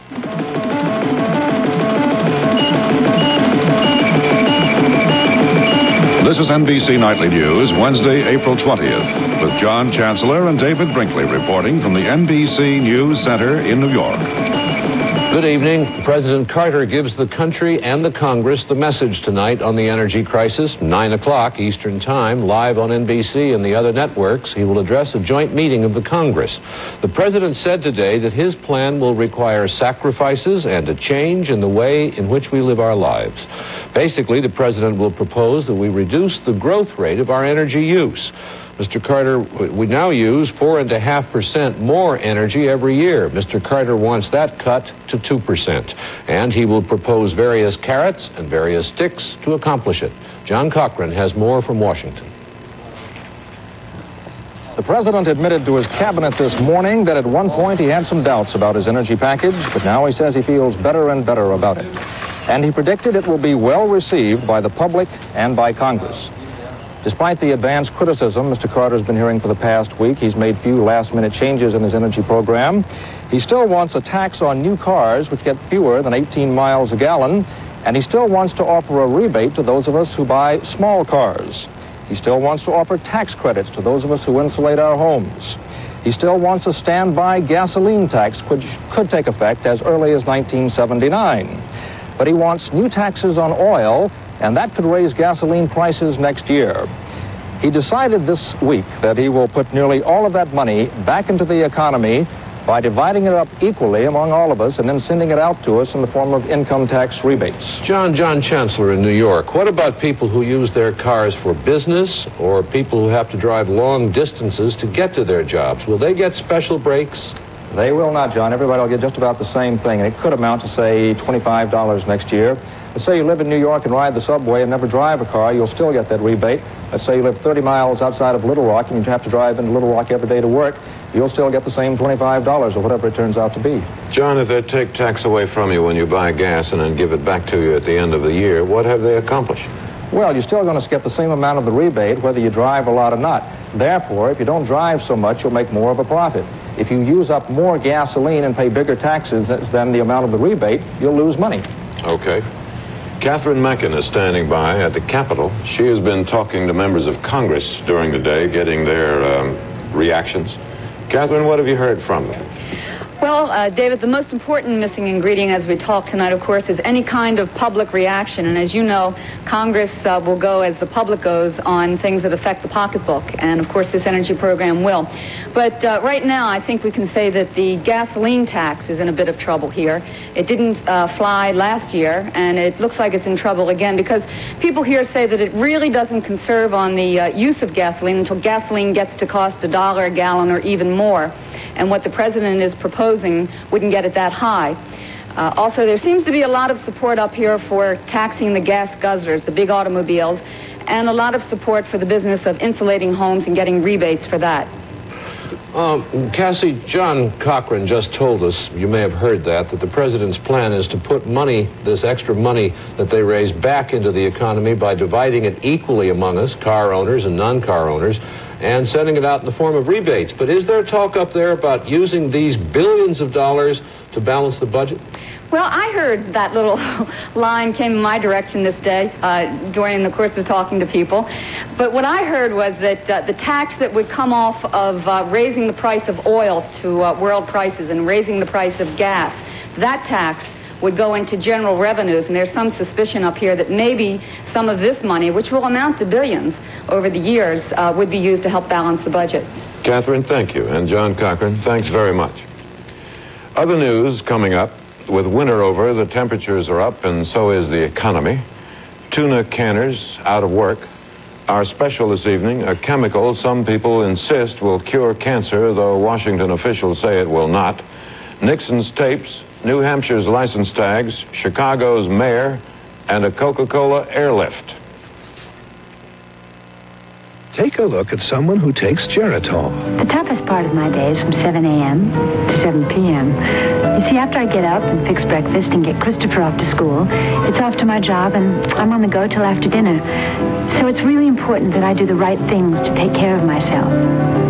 This is NBC Nightly News, Wednesday, April 20th, with John Chancellor and David Brinkley reporting from the NBC News Center in New York. Good evening. President Carter gives the country and the Congress the message tonight on the energy crisis, 9 o'clock Eastern Time, live on NBC and the other networks. He will address a joint meeting of the Congress. The president said today that his plan will require sacrifices and a change in the way in which we live our lives. Basically, the president will propose that we reduce the growth rate of our energy use. Mr. Carter, we now use 4.5% more energy every year. Mr. Carter wants that cut to 2%, and he will propose various carrots and various sticks to accomplish it. John Cochran has more from Washington. The president admitted to his cabinet this morning that at one point he had some doubts about his energy package, but now he says he feels better and better about it. And he predicted it will be well received by the public and by Congress. Despite the advanced criticism Mr. Carter's been hearing for the past week, he's made few last-minute changes in his energy program. He still wants a tax on new cars, which get fewer than 18 miles a gallon, and he still wants to offer a rebate to those of us who buy small cars. He still wants to offer tax credits to those of us who insulate our homes. He still wants a standby gasoline tax, which could take effect as early as 1979. But he wants new taxes on oil, and that could raise gasoline prices next year. He decided this week that he will put nearly all of that money back into the economy by dividing it up equally among all of us and then sending it out to us in the form of income tax rebates. John Chancellor in New York, what about people who use their cars for business or people who have to drive long distances to get to their jobs? Will they get special breaks? They will not, John. Everybody will get just about the same thing, and it could amount to, say, $25 next year. Let's say you live in New York and ride the subway and never drive a car, you'll still get that rebate. Let's say you live 30 miles outside of Little Rock and you have to drive into Little Rock every day to work, you'll still get the same $25 or whatever it turns out to be. John, if they take tax away from you when you buy gas and then give it back to you at the end of the year, what have they accomplished? Well, you're still going to get the same amount of the rebate whether you drive a lot or not. Therefore, if you don't drive so much, you'll make more of a profit. If you use up more gasoline and pay bigger taxes than the amount of the rebate, you'll lose money. Okay. Catherine Mackin is standing by at the Capitol. She has been talking to members of Congress during the day, getting their reactions. Catherine, what have you heard from them? Well, David, the most important missing ingredient as we talk tonight, of course, is any kind of public reaction. And as you know, Congress will go as the public goes on things that affect the pocketbook. And, of course, this energy program will. But right now, I think we can say that the gasoline tax is in a bit of trouble here. It didn't fly last year, and it looks like it's in trouble again because people here say that it really doesn't conserve on the use of gasoline until gasoline gets to cost $1 a gallon or even more. And what the president is proposing wouldn't get it that high. Also, there seems to be a lot of support up here for taxing the gas guzzlers, the big automobiles, and a lot of support for the business of insulating homes and getting rebates for that. Cassie, John Cochran just told us, you may have heard that the president's plan is to put money, this extra money that they raise, back into the economy by dividing it equally among us, car owners and non-car owners, and sending it out in the form of rebates. But is there talk up there about using these billions of dollars to balance the budget? Well, I heard that little line came in my direction this day during the course of talking to people. But what I heard was that the tax that would come off of raising the price of oil to world prices and raising the price of gas, that tax would go into general revenues, and there's some suspicion up here that maybe some of this money, which will amount to billions over the years, would be used to help balance the budget. Catherine, thank you. And John Cochran, thanks very much. Other news coming up. With winter over, the temperatures are up, and so is the economy. Tuna canners out of work. Our special this evening, a chemical some people insist will cure cancer, though Washington officials say it will not. Nixon's tapes, New Hampshire's license tags, Chicago's mayor, and a Coca-Cola airlift. Take a look at someone who takes Geritol. The toughest part of my day is from 7 a.m. to 7 p.m. You see, after I get up and fix breakfast and get Christopher off to school, it's off to my job and I'm on the go till after dinner. So it's really important that I do the right things to take care of myself.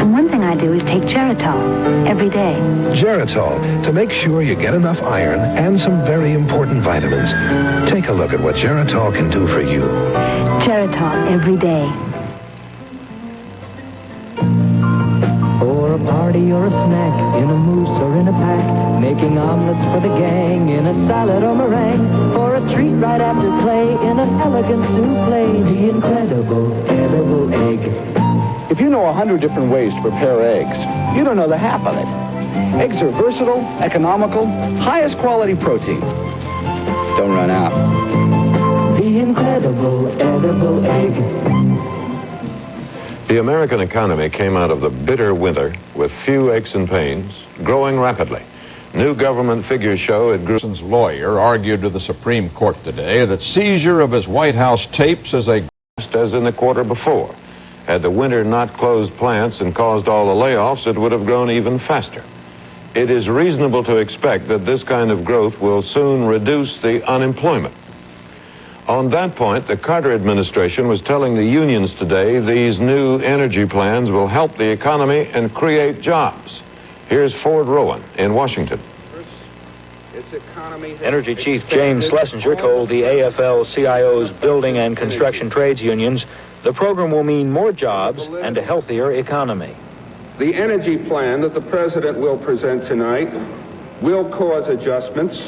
And one thing I do is take Geritol every day. Geritol, to make sure you get enough iron and some very important vitamins. Take a look at what Geritol can do for you. Geritol every day. For a party or a snack, in a mousse or in a pack, making omelets for the gang, in a salad or meringue, for a treat right after play, in an elegant souffle, the incredible edible egg. If you know 100 different ways to prepare eggs, you don't know the half of it. Eggs are versatile, economical, highest quality protein. Don't run out. The incredible edible egg. The American economy came out of the bitter winter with few aches and pains, growing rapidly. New government figures show it grew. Nixon's lawyer argued to the Supreme Court today that seizure of his White House tapes is a... as in the quarter before. Had the winter not closed plants and caused all the layoffs, it would have grown even faster. It is reasonable to expect that this kind of growth will soon reduce the unemployment. On that point, the Carter administration was telling the unions today these new energy plans will help the economy and create jobs. Here's Ford Rowan in Washington. Energy Chief James Schlesinger told the AFL-CIO's building and construction trades unions the program will mean more jobs and a healthier economy. The energy plan that the President will present tonight will cause adjustments,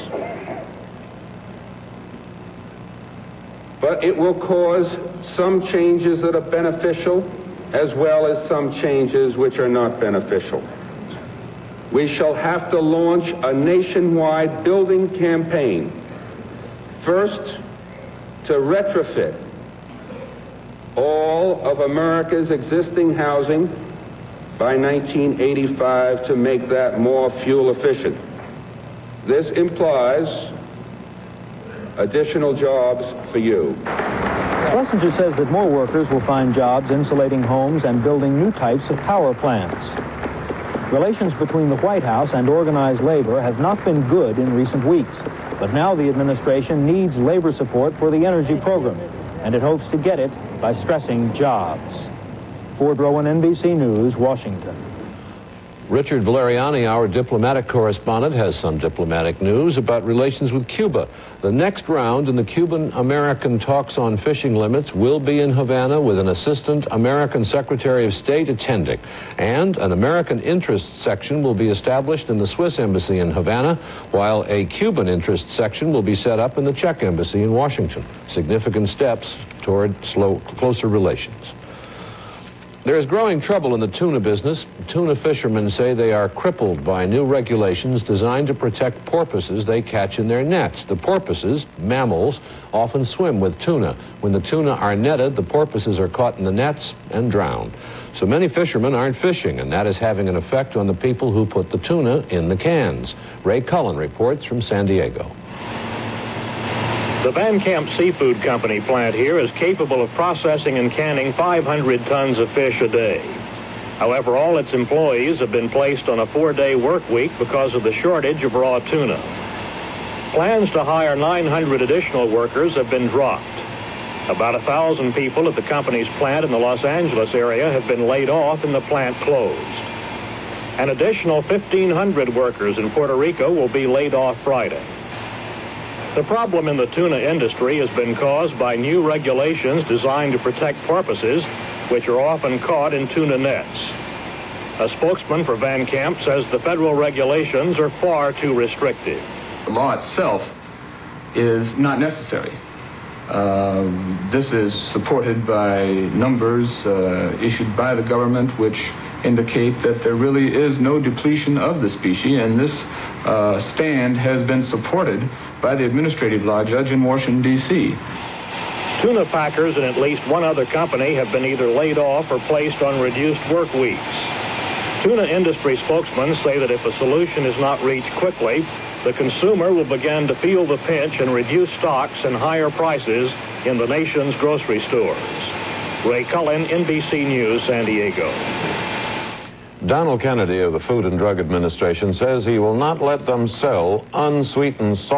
but it will cause some changes that are beneficial as well as some changes which are not beneficial. We shall have to launch a nationwide building campaign, first to retrofit all of America's existing housing by 1985 to make that more fuel efficient. This implies additional jobs for you. Schlesinger says that more workers will find jobs insulating homes and building new types of power plants. Relations between the White House and organized labor have not been good in recent weeks, but now the administration needs labor support for the energy program, and it hopes to get it by stressing jobs. Ford Rowan, NBC News, Washington. Richard Valeriani, our diplomatic correspondent, has some diplomatic news about relations with Cuba. The next round in the Cuban-American talks on fishing limits will be in Havana with an assistant American Secretary of State attending. And an American interest section will be established in the Swiss embassy in Havana, while a Cuban interest section will be set up in the Czech embassy in Washington. Significant steps toward closer relations. There is growing trouble in the tuna business. Tuna fishermen say they are crippled by new regulations designed to protect porpoises they catch in their nets. The porpoises, mammals, often swim with tuna. When the tuna are netted, the porpoises are caught in the nets and drowned. So many fishermen aren't fishing, and that is having an effect on the people who put the tuna in the cans. Ray Cullen reports from San Diego. The Van Camp Seafood Company plant here is capable of processing and canning 500 tons of fish a day. However, all its employees have been placed on a 4-day work week because of the shortage of raw tuna. Plans to hire 900 additional workers have been dropped. About 1,000 people at the company's plant in the Los Angeles area have been laid off and the plant closed. An additional 1,500 workers in Puerto Rico will be laid off Friday. The problem in the tuna industry has been caused by new regulations designed to protect porpoises, which are often caught in tuna nets. A spokesman for Van Camp says the federal regulations are far too restrictive. The law itself is not necessary. This is supported by numbers issued by the government which indicate that there really is no depletion of the species, and this stand has been supported by the administrative law judge in Washington, D.C. Tuna packers and at least one other company have been either laid off or placed on reduced work weeks. Tuna industry spokesmen say that if a solution is not reached quickly, the consumer will begin to feel the pinch and reduce stocks and higher prices in the nation's grocery stores. Ray Cullen, NBC News, San Diego. Donald Kennedy of the Food and Drug Administration says he will not let them sell unsweetened salt.